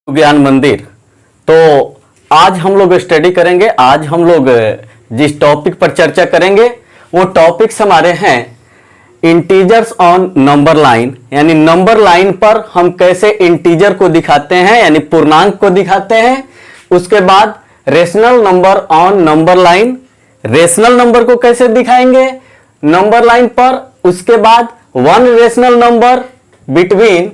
ज्ञान मंदिर। तो आज हम लोग स्टडी करेंगे। आज हम लोग जिस टॉपिक पर चर्चा करेंगे वो टॉपिक्स हमारे हैं इंटीजर्स ऑन नंबर लाइन, यानी नंबर लाइन पर हम कैसे इंटीजर को दिखाते हैं यानी पूर्णांक को दिखाते हैं। उसके बाद rational number on number line, rational number को कैसे दिखाएंगे नंबर लाइन पर। उसके बाद one rational number between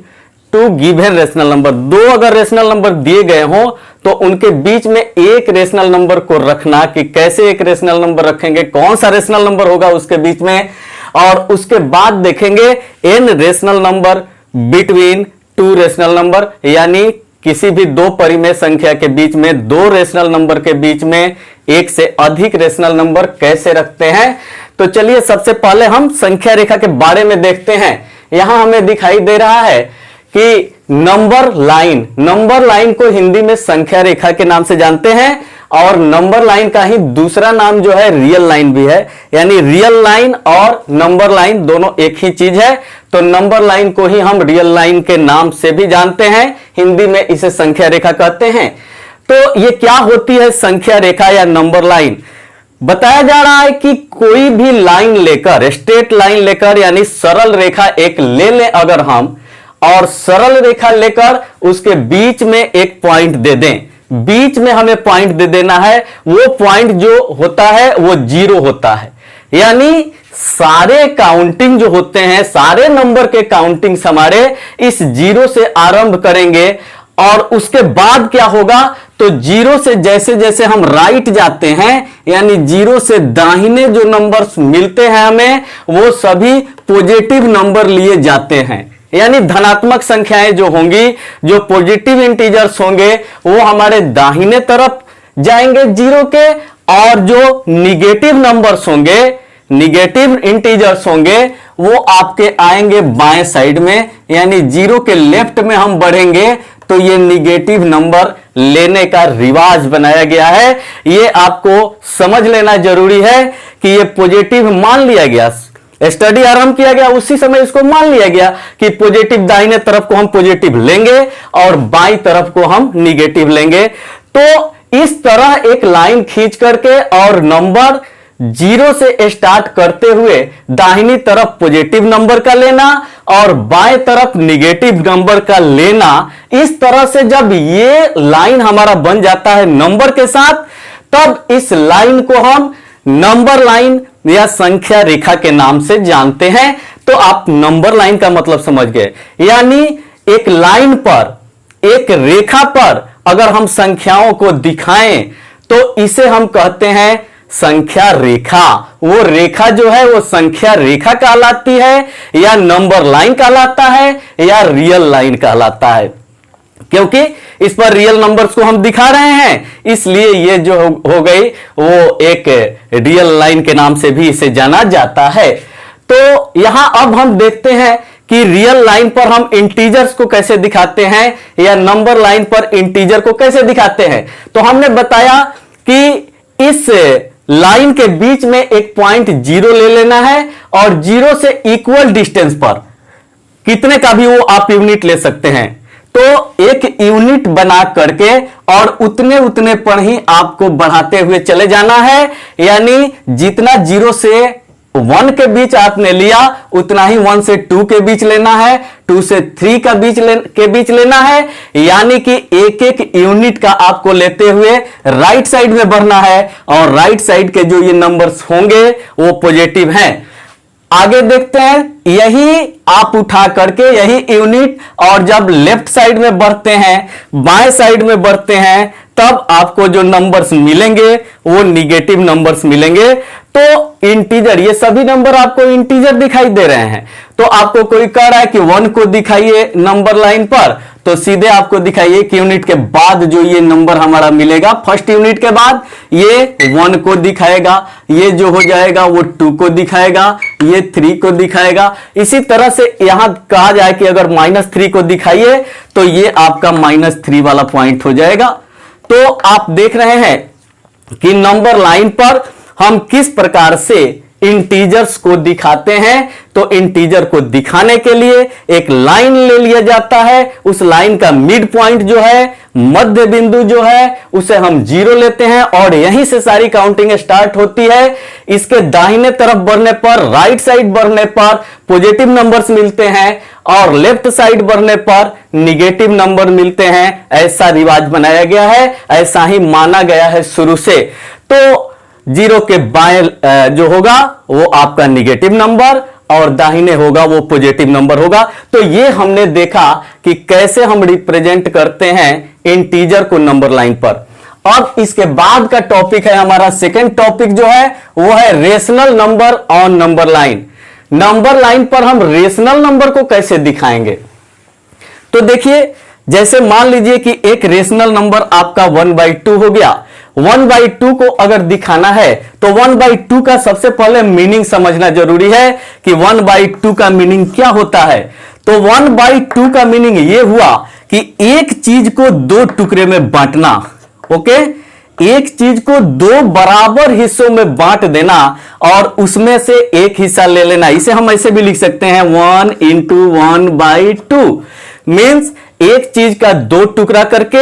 two given rational number, दो अगर रेशनल नंबर दिए गए हो तो उनके बीच में एक रेशनल नंबर को रखना कि कैसे एक रेशनल नंबर रखेंगे, कौन सा रेशनल नंबर होगा उसके बीच में। और उसके बाद देखेंगे N rational number between two rational number, यानी किसी भी दो परिमेय संख्या के बीच में दो रेशनल नंबर के बीच में एक से अधिक रेशनल नंबर कैसे रखते हैं। तो चलिए सबसे पहले हम संख्या रेखा के बारे में देखते हैं। यहां हमें दिखाई दे रहा है कि नंबर लाइन, नंबर लाइन को हिंदी में संख्या रेखा के नाम से जानते हैं और नंबर लाइन का ही दूसरा नाम जो है रियल लाइन भी है, यानी रियल लाइन और नंबर लाइन दोनों एक ही चीज है। तो नंबर लाइन को ही हम रियल लाइन के नाम से भी जानते हैं, हिंदी में इसे संख्या रेखा कहते हैं। तो ये क्या होती है संख्या रेखा या नंबर लाइन? बताया जा रहा है कि कोई भी लाइन लेकर, स्ट्रेट लाइन लेकर यानी सरल रेखा एक ले लें अगर हम, और सरल रेखा लेकर उसके बीच में एक पॉइंट दे दें, बीच में हमें पॉइंट दे देना है। वो पॉइंट जो होता है वो जीरो होता है, यानी सारे काउंटिंग जो होते हैं, सारे नंबर के काउंटिंग्स हमारे इस जीरो से आरंभ करेंगे। और उसके बाद क्या होगा, तो जीरो से जैसे जैसे हम राइट जाते हैं, यानी जीरो से दाहिने जो नंबर्स मिलते हैं हमें, वो सभी पॉजिटिव नंबर लिए जाते हैं, यानी धनात्मक संख्याएं जो होंगी, जो पॉजिटिव इंटीजर्स होंगे वो हमारे दाहिने तरफ जाएंगे जीरो के, और जो निगेटिव नंबर्स होंगे, निगेटिव इंटीजर्स होंगे, वो आपके आएंगे बाएं साइड में, यानी जीरो के लेफ्ट में हम बढ़ेंगे। तो ये निगेटिव नंबर लेने का रिवाज बनाया गया है, ये आपको समझ लेना जरूरी है कि ये पॉजिटिव मान लिया गया, स्टडी आरंभ किया गया उसी समय इसको मान लिया गया कि पॉजिटिव दाहिने तरफ को हम पॉजिटिव लेंगे और बाईं तरफ को हम निगेटिव लेंगे। तो इस तरह एक लाइन खींच करके और नंबर जीरो से स्टार्ट करते हुए दाहिनी तरफ पॉजिटिव नंबर का लेना और बाएं तरफ निगेटिव नंबर का लेना, इस तरह से जब ये लाइन हमारा बन जाता है नंबर के साथ, तब इस लाइन को हम नंबर लाइन या संख्या रेखा के नाम से जानते हैं। तो आप नंबर लाइन का मतलब समझ गए, यानी एक लाइन पर, एक रेखा पर अगर हम संख्याओं को दिखाएं तो इसे हम कहते हैं संख्या रेखा। वो रेखा जो है वो संख्या रेखा कहलाती है, या नंबर लाइन कहलाता है, या रियल लाइन कहलाता है, क्योंकि इस पर रियल नंबर्स को हम दिखा रहे हैं, इसलिए ये जो हो गई वो एक रियल लाइन के नाम से भी इसे जाना जाता है। तो यहां अब हम देखते हैं कि रियल लाइन पर हम इंटीजर्स को कैसे दिखाते हैं या नंबर लाइन पर इंटीजर को कैसे दिखाते हैं। तो हमने बताया कि इस लाइन के बीच में एक पॉइंट जीरो ले लेना है और जीरो से इक्वल डिस्टेंस पर कितने का भी वो आप यूनिट ले सकते हैं, तो एक यूनिट बना करके और उतने उतने पर ही आपको बढ़ाते हुए चले जाना है, यानी जितना जीरो से वन के बीच आपने लिया उतना ही वन से टू के बीच लेना है, टू से थ्री के बीच लेना है, यानी कि एक एक यूनिट का आपको लेते हुए राइट साइड में बढ़ना है। और राइट साइड के जो ये नंबर्स होंगे वो पॉजिटिव हैं। आगे देखते हैं, यही आप उठा करके यही यूनिट, और जब लेफ्ट साइड में बढ़ते हैं, बाएं साइड में बढ़ते हैं, तब आपको जो नंबर्स मिलेंगे वो निगेटिव नंबर्स मिलेंगे। तो इंटीजर, ये सभी नंबर आपको इंटीजर दिखाई दे रहे हैं। तो आपको कोई कह रहा है कि वन को दिखाइए नंबर लाइन पर, तो सीधे आपको दिखाइए कि यूनिट के बाद जो ये नंबर हमारा मिलेगा, फर्स्ट यूनिट के बाद ये वन को दिखाएगा, ये जो हो जाएगा वो टू को दिखाएगा, ये थ्री को दिखाएगा। इसी तरह से यहां कहा जाए कि अगर -3 को दिखाइए तो ये आपका -3 वाला पॉइंट हो जाएगा। तो आप देख रहे हैं कि नंबर लाइन पर हम किस प्रकार से इंटीजर्स को दिखाते हैं तो इंटीजर को दिखाने के लिए एक लाइन ले लिया जाता है। उस लाइन का मिड पॉइंट जो है, मध्य बिंदु जो है, उसे हम 0 लेते हैं और यहीं से सारी काउंटिंग स्टार्ट होती है। इसके दाहिने तरफ बढ़ने पर, राइट साइड बढ़ने पर पॉजिटिव नंबर्स मिलते हैं और लेफ्ट साइड बढ़ने पर निगेटिव नंबर मिलते हैं। ऐसा रिवाज बनाया गया है, ऐसा ही माना गया है शुरू से। तो 0 के बाएं जो होगा वो आपका निगेटिव नंबर और दाहिने होगा वो पॉजिटिव नंबर होगा। तो ये हमने देखा कि कैसे हम रिप्रेजेंट करते हैं इंटीजर को नंबर लाइन पर। अब इसके बाद का टॉपिक है हमारा सेकंड टॉपिक जो है वो है rational number on number line. Number line पर हम रेशनल नंबर को कैसे दिखाएंगे? तो देखिए, जैसे मान लीजिए कि एक रेशनल नंबर आपका 1/2 हो गया। 1/2 को अगर दिखाना है तो 1/2 का सबसे पहले मीनिंग समझना जरूरी है कि 1/2 का मीनिंग क्या होता है। तो 1/2 का मीनिंग यह हुआ कि एक चीज को 2 टुकड़े में बांटना। ओके, एक चीज को 2 बराबर हिस्सों में बांट देना और उसमें से एक हिस्सा ले लेना। इसे हम ऐसे भी लिख सकते हैं 1 × 1/2 मीन्स एक चीज का 2 टुकड़ा करके,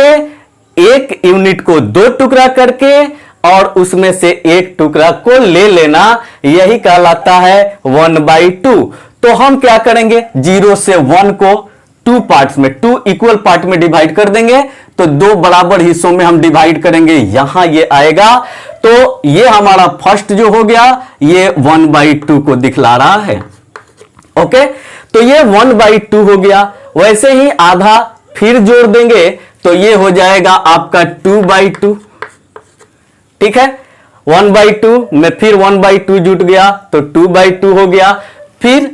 एक यूनिट को 2 टुकड़ा करके और उसमें से एक टुकड़ा को ले लेना, यही कहलाता है 1/2। तो हम क्या करेंगे, 0 से 1 को 2 पार्ट्स में, 2 इक्वल पार्ट में डिवाइड कर देंगे। तो 2 बराबर हिस्सों में हम डिवाइड करेंगे, यहां ये आएगा। तो ये हमारा फर्स्ट जो हो गया, ये 1/2 को दिखला रहा है। ओके, तो ये 1/2 हो गया। वैसे ही आधा फिर जोड़ देंगे तो ये हो जाएगा आपका 2/2। ठीक है, 1/2 में फिर 1/2 जुट गया तो 2/2 हो गया। फिर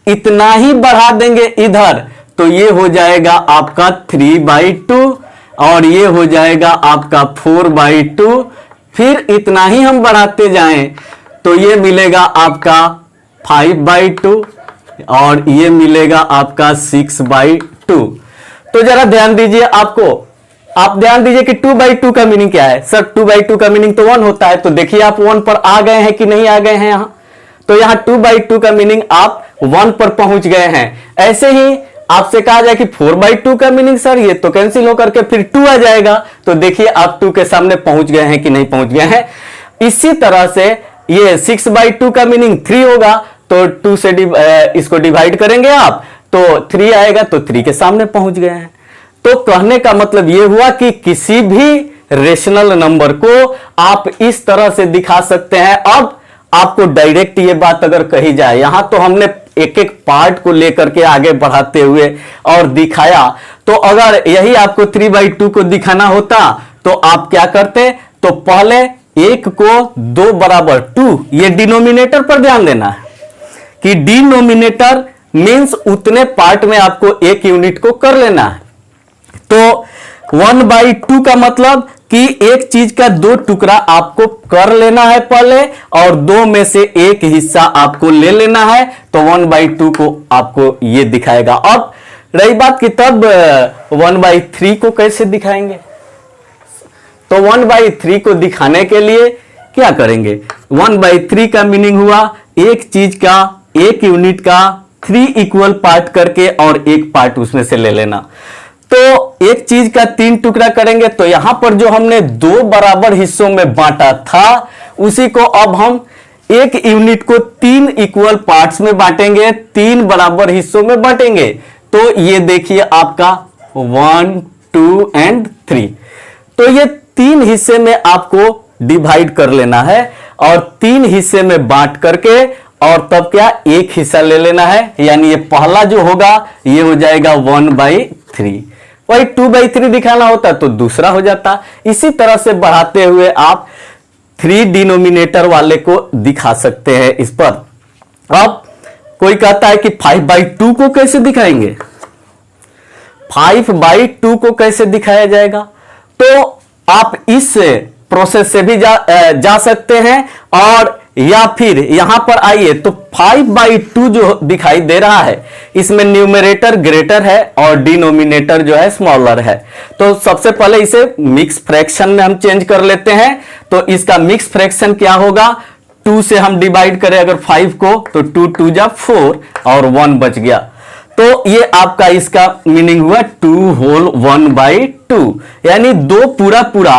इतना ही बढ़ा देंगे इधर तो ये हो जाएगा आपका 3/2 और ये हो जाएगा आपका 4/2। फिर इतना ही हम बढ़ाते जाएं तो ये मिलेगा आपका 5/2 और ये मिलेगा आपका 6/2। तो जरा ध्यान दीजिए, आप ध्यान दीजिए कि 2/2 का मीनिंग क्या है। सर 2/2 का मीनिंग तो 1 होता है। तो देखिए आप 1 पर आ गए हैं कि नहीं आ गए हैं यहां। तो यहां 2/2 का मीनिंग आप 1 पर पहुंच गए हैं। ऐसे ही आपसे कहा जाए कि 4/2 का मीनिंग सर ये तो कैंसिल होकर के फिर 2 आ जाएगा। तो देखिए आप 2 के सामने पहुंच गए हैं कि नहीं पहुंच गए हैं। इसी तरह से ये 6/2 का मीनिंग 3 होगा। तो 2 से इसको डिवाइड करेंगे आप तो 3 आएगा, तो 3 के सामने पहुंच गए हैं। तो कहने का मतलब यह हुआ कि किसी भी रेशनल नंबर को आप इस तरह से दिखा सकते हैं। अब आपको डायरेक्ट ये बात अगर कही जाए, यहां तो हमने एक एक पार्ट को लेकर के आगे बढ़ाते हुए और दिखाया। तो अगर यही आपको 3/2 को दिखाना होता तो आप क्या करते? तो पहले एक को 2 बराबर 2, ये डिनोमिनेटर पर ध्यान देना है कि डिनोमिनेटर मींस उतने पार्ट में आपको एक यूनिट को कर लेना है। तो 1/2 का मतलब कि एक चीज का 2 टुकड़ा आपको कर लेना है पहले और 2 में से एक हिस्सा आपको ले लेना है। तो 1/2 को आपको ये दिखाएगा। अब रही बात कि तब 1/3 को कैसे दिखाएंगे? तो 1/3 को दिखाने के लिए क्या करेंगे? 1/3 का मीनिंग हुआ एक चीज का, एक यूनिट का 3 इक्वल पार्ट करके और एक पार्ट उसमें से ले लेना। तो एक चीज का 3 टुकड़ा करेंगे तो यहां पर जो हमने 2 बराबर हिस्सों में बांटा था उसी को अब हम एक यूनिट को 3 इक्वल पार्ट्स में बांटेंगे, 3 बराबर हिस्सों में बांटेंगे। तो ये देखिए आपका 1, 2 एंड 3। तो ये 3 हिस्से में आपको डिवाइड कर लेना है और 3 हिस्से में बांट करके और तब क्या एक हिस्सा ले लेना है। यानी ये पहला जो होगा ये हो जाएगा 1/3। वही 2/3 दिखाना होता तो दूसरा हो जाता। इसी तरह से बढ़ाते हुए आप 3 डिनोमिनेटर वाले को दिखा सकते हैं इस पर। अब कोई कहता है कि 5/2 को कैसे दिखाएंगे? 5/2 को कैसे दिखाया जाएगा? तो आप इस प्रोसेस से भी जा सकते हैं और या फिर यहां पर आइए तो 5/2 जो दिखाई दे रहा है इसमें न्यूमरेटर ग्रेटर है और डिनोमिनेटर जो है स्मॉलर है। तो सबसे पहले इसे मिक्स फ्रैक्शन में हम चेंज कर लेते हैं। तो इसका मिक्स फ्रैक्शन क्या होगा? 2 से हम डिवाइड करें अगर 5 को तो 2 2 जा 4 और 1 बच गया। तो ये आपका इसका मीनिंग हुआ 2 होल 1 बाई 2, यानी 2 पूरा पूरा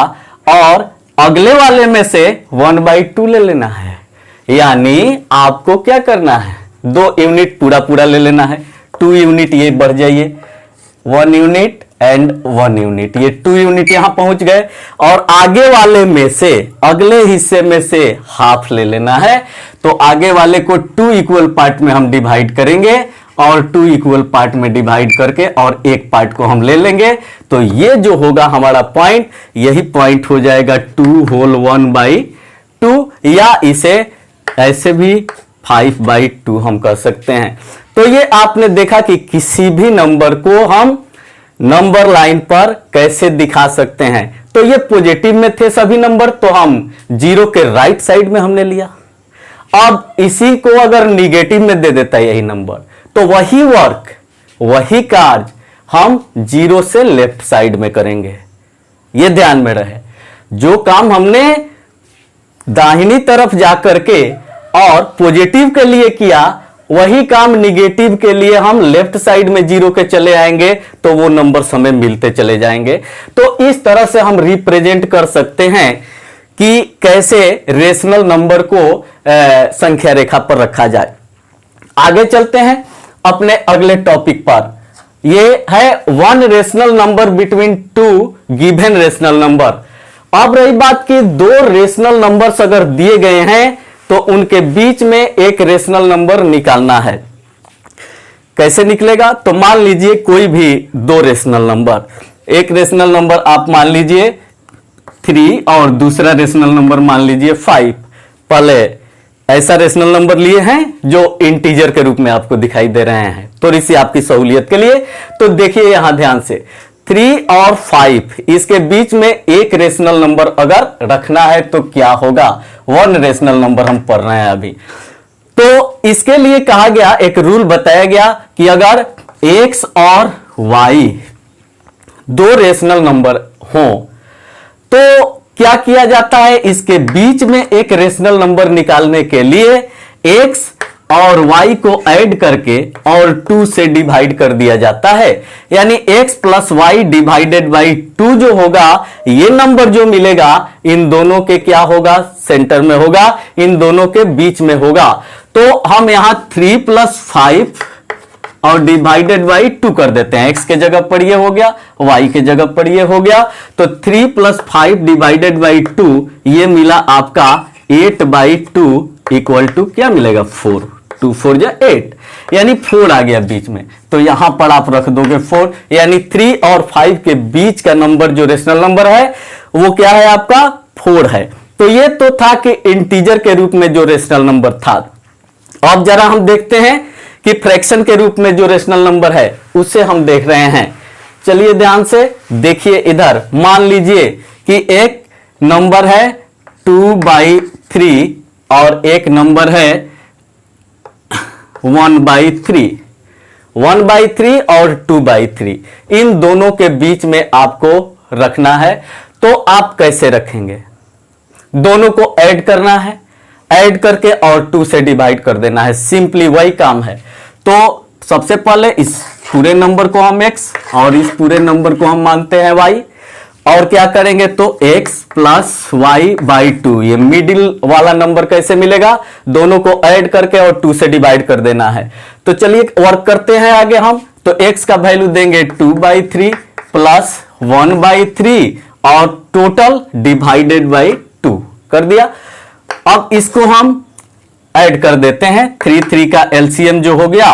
और अगले वाले में से 1 बाई 2 ले लेना है। यानी आपको क्या करना है, 2 यूनिट पूरा पूरा ले लेना है, 2 यूनिट ये बढ़ जाइए, 1 यूनिट एंड 1 यूनिट, ये 2 यूनिट यहां पहुंच गए और आगे वाले में से अगले हिस्से में से हाफ ले लेना है। तो आगे वाले को 2 इक्वल पार्ट में हम डिवाइड करेंगे और 2 इक्वल पार्ट में डिवाइड करके और एक पार्ट को हम ले लेंगे। तो ये जो होगा हमारा पॉइंट, यही पॉइंट हो जाएगा 2 होल 1 बाई 2, या इसे ऐसे भी 5 बाई 2 हम कर सकते हैं। तो ये आपने देखा कि किसी भी नंबर को हम नंबर लाइन पर कैसे दिखा सकते हैं। तो ये पॉजिटिव में थे सभी नंबर, तो हम 0 के राइट साइड में हमने लिया। अब इसी को अगर निगेटिव में दे देता है यही नंबर, तो वही वर्क, वही कार्य हम 0 से लेफ्ट साइड में करेंगे। ये ध्यान में रहे, जो काम हमने दाहिनी तरफ जाकर के और पॉजिटिव के लिए किया, वही काम निगेटिव के लिए हम लेफ्ट साइड में 0 के चले आएंगे, तो वो नंबर हमें मिलते चले जाएंगे। तो इस तरह से हम रिप्रेजेंट कर सकते हैं कि कैसे रेशनल नंबर को संख्या रेखा पर रखा जाए। आगे चलते हैं अपने अगले टॉपिक पर। ये है 1 rational number between 2 given rational number. अब रही बात कि 2 रेशनल नंबर्स अगर दिए गए हैं तो उनके बीच में एक रेशनल नंबर निकालना है। कैसे निकलेगा, तो मान लीजिए कोई भी 2 रेशनल नंबर, एक रेशनल नंबर आप मान लीजिए 3 और दूसरा रेशनल नंबर मान लीजिए 5। पहले ऐसा रेशनल नंबर लिए हैं जो इंटीजर के रूप में आपको दिखाई दे रहे हैं, थोड़ी सी आपकी सहूलियत के लिए। तो देखिए यहां ध्यान से, 3 और 5 इसके बीच में एक रेशनल नंबर अगर रखना है तो क्या होगा, 1 रेशनल नंबर हम पढ़ रहे हैं अभी। तो इसके लिए कहा गया, एक रूल बताया गया कि अगर x और y 2 रेशनल नंबर हो तो क्या किया जाता है, इसके बीच में एक रेशनल नंबर निकालने के लिए x और y को ऐड करके और 2 से डिवाइड कर दिया जाता है। यानी x plus y divided by 2 जो होगा, ये नंबर जो मिलेगा इन दोनों के क्या होगा, सेंटर में होगा, इन दोनों के बीच में होगा। तो हम यहां 3 प्लस 5 और डिवाइडेड बाई 2 कर देते हैं। x के जगह पर ये हो गया, y के जगह पर ये हो गया। तो 3 प्लस 5 डिवाइडेड बाई 2 ये मिला आपका 8 बाई 2 इक्वल टू क्या मिलेगा, 4। 2 4 जा 8, यानी 4 आ गया बीच में। तो यहां पर आप रख दोगे 4, यानी 3 और 5 के बीच का नंबर जो रेशनल नंबर है वो क्या है आपका, 4 है। तो ये तो था कि इंटीजर के रूप में जो रेशनल नंबर था। अब जरा हम देखते हैं कि फ्रैक्शन के रूप में जो रेशनल नंबर है उसे हम देख रहे हैं। चलिए ध्यान से देखिए, इधर मान लीजिए कि एक नंबर है 2/3 और एक नंबर है 1/3, 1/3 और 2/3, इन दोनों के बीच में आपको रखना है। तो आप कैसे रखेंगे, दोनों को ऐड करना है, ऐड करके और 2 से डिवाइड कर देना है, सिंपली वही काम है। तो सबसे पहले इस पूरे नंबर को हम x और इस पूरे नंबर को हम मानते हैं y, और क्या करेंगे तो x प्लस वाई बाई 2, ये मिडिल वाला नंबर कैसे मिलेगा, दोनों को ऐड करके और 2 से डिवाइड कर देना है। तो चलिए वर्क करते हैं आगे हम। तो x का वैल्यू देंगे 2/3 प्लस 1/3 और टोटल डिवाइडेड बाई 2 कर दिया। अब इसको हम ऐड कर देते हैं, 3 3 का एलसीएम जो हो गया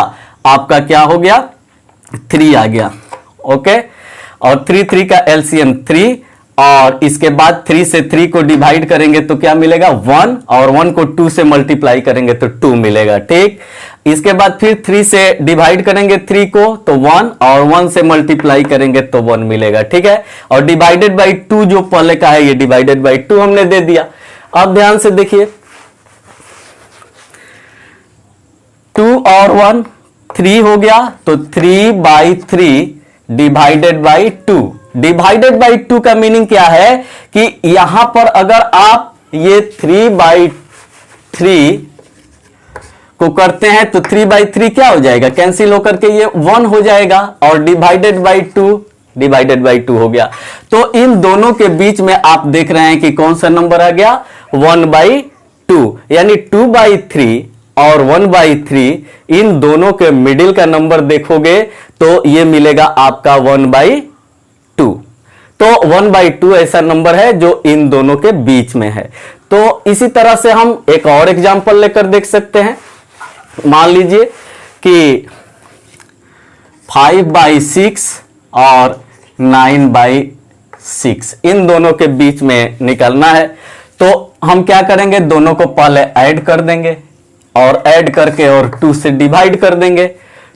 आपका क्या हो गया, 3 आ गया, ओके। और 3 3 का एलसीएम 3, और इसके बाद 3 से 3 को डिवाइड करेंगे तो क्या मिलेगा 1, और 1 को 2 से मल्टीप्लाई करेंगे तो 2 मिलेगा, ठीक। इसके बाद फिर 3 से डिवाइड करेंगे 3 को तो 1, और 1 से मल्टीप्लाई करेंगे तो 1 मिलेगा, ठीक है। और डिवाइडेड बाई 2 जो पहले का है ये डिवाइडेड बाई 2 हमने दे दिया। अब ध्यान से देखिए, 2 और 1 3 हो गया, तो 3/3 डिवाइडेड बाई 2। डिवाइडेड बाई 2 का मीनिंग क्या है कि यहां पर अगर आप ये 3/2 3 को करते हैं तो 3/3 क्या हो जाएगा, कैंसिल होकर के ये 1 हो जाएगा, और डिवाइडेड बाई 2 हो गया। तो इन दोनों के बीच में आप देख रहे हैं कि कौन सा नंबर आ गया, 1/2, यानी 2/3 और 1/3 इन दोनों के मिडिल का नंबर देखोगे तो ये मिलेगा आपका 1/2। तो 1/2 ऐसा नंबर है जो इन दोनों के बीच में है। तो इसी तरह से हम एक और एग्जांपल लेकर देख सकते हैं। मान लीजिए कि 5/6 और 9/6 इन दोनों के बीच में निकलना है। तो हम क्या करेंगे, दोनों को पहले ऐड कर देंगे और ऐड करके और 2 से डिवाइड कर देंगे।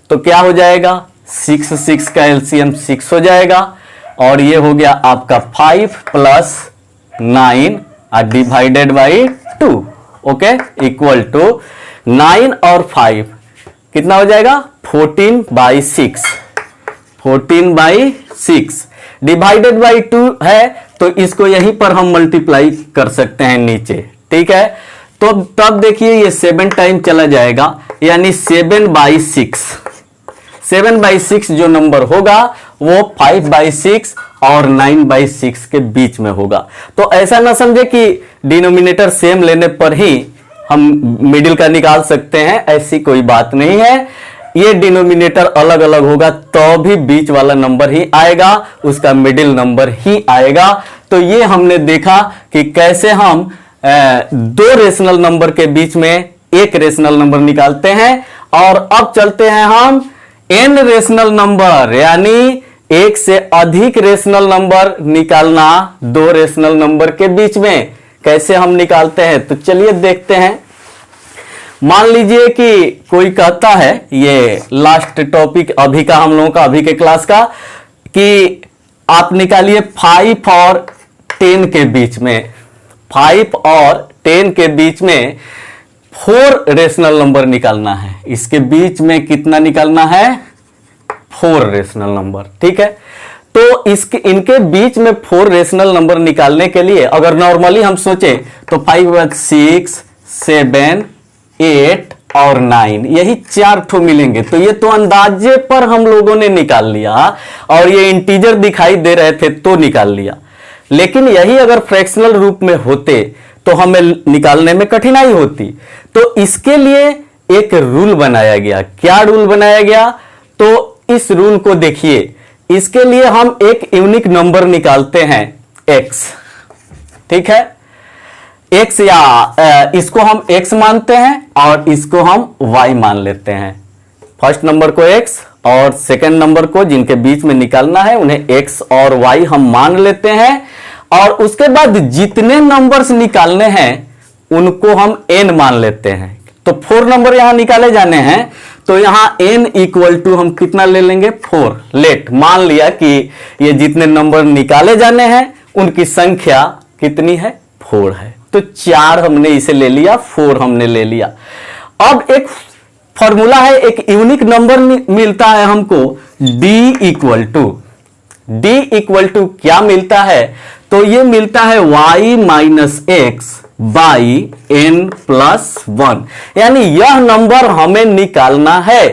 तो क्या हो जाएगा, 6 का एलसीएम 6 हो जाएगा, और ये हो गया आपका 5 + 9 divided by 2, okay, equal to 9 और 5 कितना हो जाएगा, 14/6 डिवाइडेड बाई 2 है, तो इसको यहीं पर हम मल्टीप्लाई कर सकते हैं नीचे, ठीक है। तो तब देखिए ये 7 टाइम चला जाएगा, यानी 7/6 जो नंबर होगा वो 5/6 और 9/6 के बीच में होगा। तो ऐसा ना समझे कि डिनोमिनेटर सेम लेने पर ही हम मिडिल का निकाल सकते हैं, ऐसी कोई बात नहीं है। ये डिनोमिनेटर अलग अलग होगा तो भी बीच वाला नंबर ही आएगा, उसका मिडिल नंबर ही आएगा। तो ये हमने देखा कि कैसे हम 2 रेशनल नंबर के बीच में एक रेशनल नंबर निकालते हैं। और अब चलते हैं हम n रेशनल नंबर, यानी एक से अधिक रेशनल नंबर निकालना 2 रेशनल नंबर के बीच में कैसे हम निकालते हैं। तो चलिए देखते हैं। मान लीजिए कि कोई कहता है, ये लास्ट टॉपिक अभी का हम लोगों का, अभी के क्लास का, कि आप निकालिए 5 और 10 के बीच में, 5 और 10 के बीच में 4 रेशनल नंबर निकालना है। इसके बीच में कितना निकालना है, 4 रेशनल नंबर, ठीक है। तो इनके बीच में 4 रेशनल नंबर निकालने के लिए अगर नॉर्मली हम सोचे तो 5, 6, 7, 8 और 9 यही 4 ठो मिलेंगे। तो ये तो अंदाजे पर हम लोगों ने निकाल लिया, और ये इंटीजर दिखाई दे रहे थे तो निकाल लिया। लेकिन यही अगर फ्रैक्शनल रूप में होते तो हमें निकालने में कठिनाई होती। तो इसके लिए एक रूल बनाया गया। क्या रूल बनाया गया, तो इस रूल को देखिए। इसके लिए हम एक यूनिक नंबर निकालते हैं x, ठीक है। x या इसको हम x मानते हैं और इसको हम y मान लेते हैं। फर्स्ट नंबर को x और सेकंड नंबर को, जिनके बीच में निकालना है, उन्हें x और y हम मान लेते हैं। और उसके बाद जितने नंबर्स निकालने हैं उनको हम n मान लेते हैं। तो 4 नंबर यहां निकाले जाने हैं, तो यहां n इक्वल टू हम कितना ले लेंगे, 4। लेट मान लिया कि ये जितने नंबर निकाले जाने हैं उनकी संख्या कितनी है, 4 है। तो 4 हमने इसे ले लिया, 4 हमने ले लिया। अब एक फॉर्मूला है, एक यूनिक नंबर मिलता है हमको, d इक्वल टू क्या मिलता है, तो ये मिलता है y - x बाई n+1। यानी यह नंबर हमें निकालना है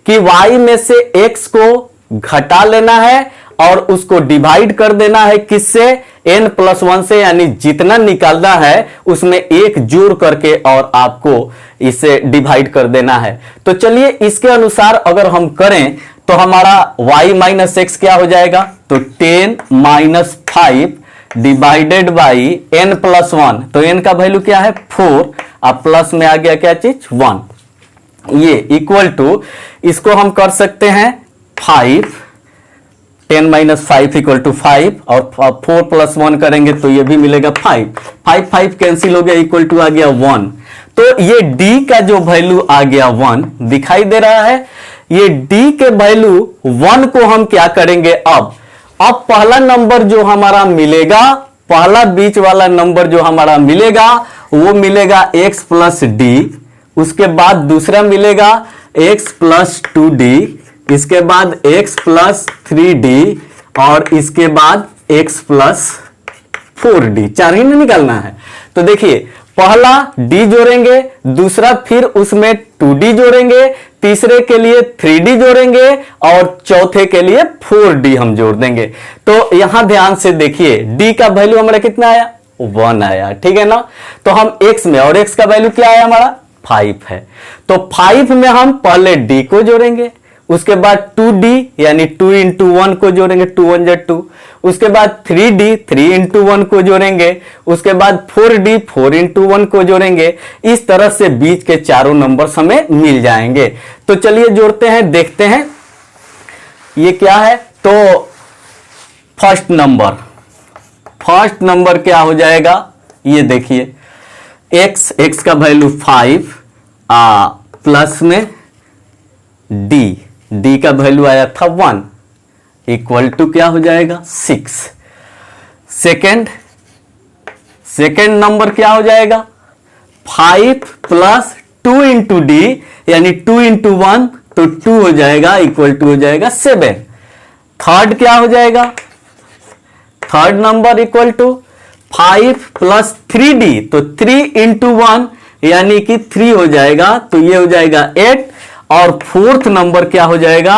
कि y में से x को घटा लेना है और उसको डिवाइड कर देना है किससे, n+1 से। यानी जितना निकालना है उसमें 1 जोड़ करके और आपको इसे डिवाइड कर देना है। तो चलिए इसके अनुसार अगर हम करें तो हमारा y - x क्या हो जाएगा, तो 10 - 5 डिवाइडेड बाई n+1। तो n का वैल्यू क्या है, 4, अब प्लस में आ गया क्या चीज, 1। ये इक्वल टू, इसको हम कर सकते हैं 5, 10 - 5 इक्वल टू 5, और 4 + 1 करेंगे तो ये भी मिलेगा 5, 5 कैंसिल हो गया, इक्वल टू आ गया 1। तो ये d का जो वैल्यू आ गया 1 दिखाई दे रहा है। ये d के वैल्यू 1 को हम क्या करेंगे, अब पहला नंबर जो हमारा मिलेगा, पहला बीच वाला नंबर जो हमारा मिलेगा वो मिलेगा x + d। उसके बाद दूसरा मिलेगा x + 2d, इसके बाद x + 3d, और इसके बाद x + 4d। 4 ही निकालना है। तो देखिए पहला डी जोड़ेंगे, दूसरा फिर उसमें 2D जोड़ेंगे, तीसरे के लिए 3D जोड़ेंगे और चौथे के लिए 4D हम जोड़ देंगे। तो यहां ध्यान से देखिए, डी का वैल्यू हमारा कितना आया, 1 आया, ठीक है ना। तो हम x में, और x का वैल्यू क्या आया हमारा 5 है, तो 5 में हम पहले d को जोड़ेंगे, उसके बाद 2D यानी 2 इंटू 1 को जोड़ेंगे, 2 1 जा 2, उसके बाद 3D 3 इंटू 1 को जोड़ेंगे, उसके बाद 4D 4 इंटू 1 को जोड़ेंगे। इस तरह से बीच के चारों नंबर हमें मिल जाएंगे। तो चलिए जोड़ते हैं, देखते हैं ये क्या है। तो फर्स्ट नंबर क्या हो जाएगा, ये देखिए x का वैल्यू 5 प्लस में d का वैल्यू आया था 1 इक्वल टू क्या हो जाएगा 6। सेकेंड नंबर क्या हो जाएगा 5 प्लस 2 इंटू डी यानी 2 इंटू 1 तो 2 हो जाएगा इक्वल टू हो जाएगा 7। थर्ड क्या हो जाएगा, third number equal to 5 plus 3D तो 3 इंटू 1 यानी कि 3 हो जाएगा, तो ये हो जाएगा 8। और फोर्थ नंबर क्या हो जाएगा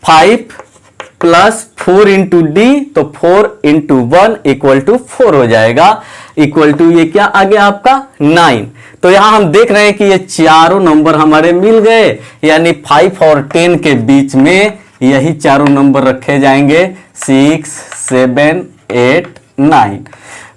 5 प्लस 4 इंटू डी तो 4 इंटू 1 इक्वल टू 4 हो जाएगा, इक्वल टू ये क्या आ गया आपका 9। तो यहां हम देख रहे हैं कि ये चारों नंबर हमारे मिल गए, यानी 5 और 10 के बीच में यही चारों नंबर रखे जाएंगे 6 7 8 9।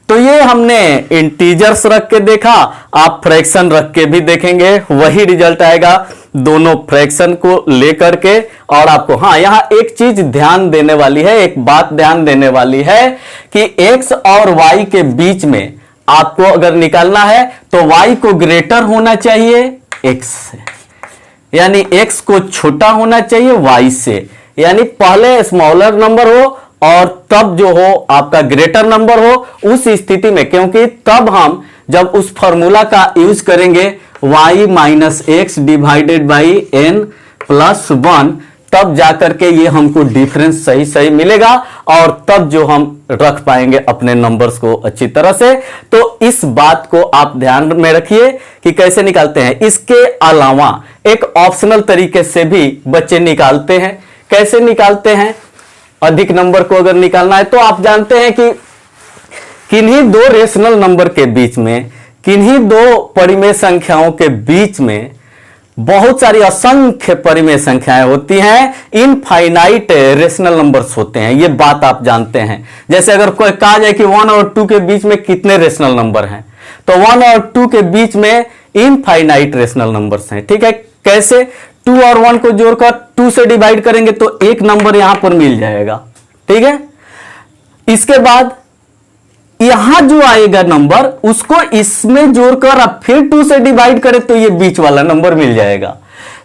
तो ये हमने इंटीजर्स रख के देखा, आप फ्रैक्शन रख के भी देखेंगे, वही रिजल्ट आएगा दोनों फ्रैक्शन को लेकर के। और आपको हाँ यहां एक चीज ध्यान देने वाली है, एक बात ध्यान देने वाली है कि x और y के बीच में आपको अगर निकालना है तो y को ग्रेटर होना चाहिए x से, यानी x को छोटा होना चाहिए y से, यानी पहले स्मॉलर नंबर हो और तब जो हो आपका ग्रेटर नंबर हो उस स्थिति में, क्योंकि तब हम जब उस फॉर्मूला का यूज करेंगे y minus x divided by n plus 1, तब जाकर के ये हमको डिफरेंस सही सही मिलेगा और तब जो हम रख पाएंगे अपने नंबर्स को अच्छी तरह से। तो इस बात को आप ध्यान में रखिए कि कैसे निकालते हैं। इसके अलावा एक ऑप्शनल तरीके से भी बच्चे निकालते हैं। कैसे निकालते हैं, अधिक नंबर को अगर निकालना है तो आप जानते हैं कि किन्हीं दो रेशनल नंबर के बीच में, किन्हीं दो परिमेय संख्याओं के बीच में बहुत सारी असंख्य परिमेय संख्याएं होती हैं, इनफाइनाइट रेशनल नंबर्स होते हैं, ये बात आप जानते हैं। जैसे अगर कोई कहा जाए कि 1 और 2 के बीच में कितने रेशनल नंबर हैं, तो 1 और 2 के बीच में इनफाइनाइट रेशनल नंबर्स हैं, ठीक है। कैसे, 2 और 1 को जोड़कर 2 से डिवाइड करेंगे तो एक नंबर यहां पर मिल जाएगा, ठीक है। इसके बाद यहां जो आएगा नंबर उसको इसमें जोड़कर आप फिर 2 से डिवाइड करें तो ये बीच वाला नंबर मिल जाएगा।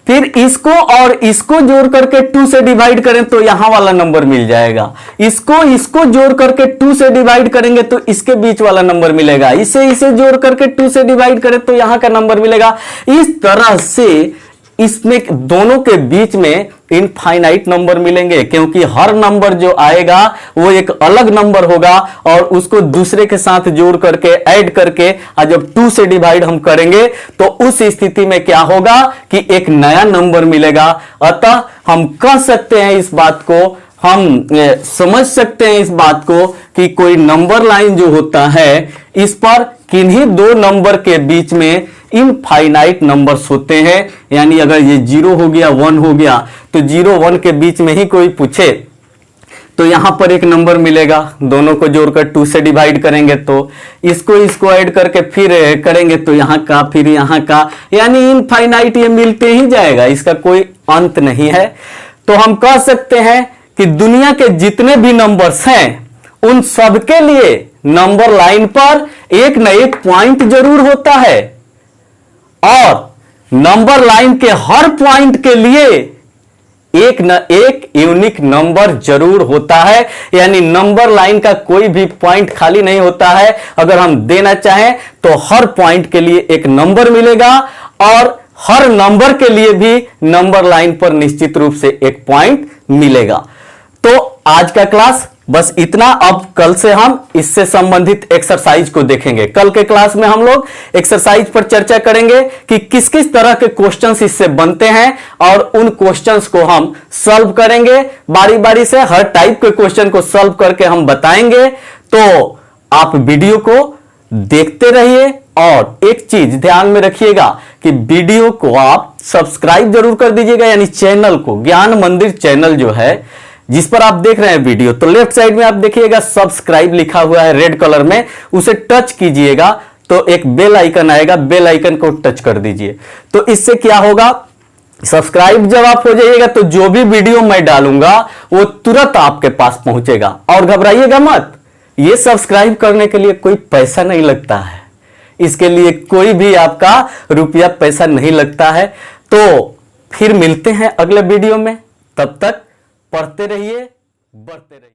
फिर इसको और इसको जोड़ करके 2 से डिवाइड करें तो यहां वाला नंबर मिल जाएगा। इसको जोड़ करके 2 से डिवाइड करेंगे तो इसके बीच वाला नंबर मिलेगा। इसे जोड़ करके 2 से डिवाइड करें तो यहां का नंबर मिलेगा। इस तरह से इसमें दोनों के बीच में इनफाइनाइट नंबर मिलेंगे, क्योंकि हर नंबर जो आएगा वो एक अलग नंबर होगा और उसको दूसरे के साथ जोड़ करके ऐड करके और जब 2 से डिवाइड हम करेंगे तो उस स्थिति में क्या होगा कि एक नया नंबर मिलेगा। अतः हम कह सकते हैं इस बात को, हम समझ सकते हैं इस बात को कि कोई नंबर लाइन जो होता है इस पर किन्हीं दो नंबर के बीच में इनफाइनाइट नंबर्स होते हैं। यानी अगर ये 0 हो गया 1 हो गया तो 0 1 के बीच में ही कोई पूछे तो यहां पर एक नंबर मिलेगा, दोनों को जोड़कर 2 से डिवाइड करेंगे तो इसको ऐड करके फिर करेंगे तो यहां का फिर यहां का, यानी इनफाइनाइट ये मिलते ही जाएगा, इसका कोई अंत नहीं है। तो हम कह सकते हैं कि दुनिया के जितने भी नंबर्स हैं उन सबके लिए नंबर लाइन पर एक न एक पॉइंट जरूर होता है और नंबर लाइन के हर पॉइंट के लिए एक न एक यूनिक नंबर जरूर होता है। यानी नंबर लाइन का कोई भी पॉइंट खाली नहीं होता है। अगर हम देना चाहें तो हर पॉइंट के लिए एक नंबर मिलेगा और हर नंबर के लिए भी नंबर लाइन पर निश्चित रूप से एक पॉइंट मिलेगा। तो आज का क्लास बस इतना। अब कल से हम इससे संबंधित एक्सरसाइज को देखेंगे। कल के क्लास में हम लोग एक्सरसाइज पर चर्चा करेंगे कि किस किस तरह के क्वेश्चंस इससे बनते हैं और उन क्वेश्चंस को हम सॉल्व करेंगे। बारी बारी से हर टाइप के क्वेश्चन को सॉल्व करके हम बताएंगे। तो आप वीडियो को देखते रहिए और एक चीज ध्यान में रखिएगा कि वीडियो को आप सब्सक्राइब जरूर कर दीजिएगा, यानी चैनल को, ज्ञान मंदिर चैनल जो है जिस पर आप देख रहे हैं वीडियो, तो लेफ्ट साइड में आप देखिएगा सब्सक्राइब लिखा हुआ है रेड कलर में, उसे टच कीजिएगा तो एक बेल आइकन आएगा, बेल आइकन को टच कर दीजिए। तो इससे क्या होगा, सब्सक्राइब जब आप हो जाइएगा तो जो भी वीडियो मैं डालूंगा वो तुरंत आपके पास पहुंचेगा। और घबराइएगा मत, ये सब्सक्राइब करने के लिए कोई पैसा नहीं लगता है, इसके लिए कोई भी आपका रुपया पैसा नहीं लगता है। तो फिर मिलते हैं अगले वीडियो में, तब तक पढ़ते रहिए, बढ़ते रहिए।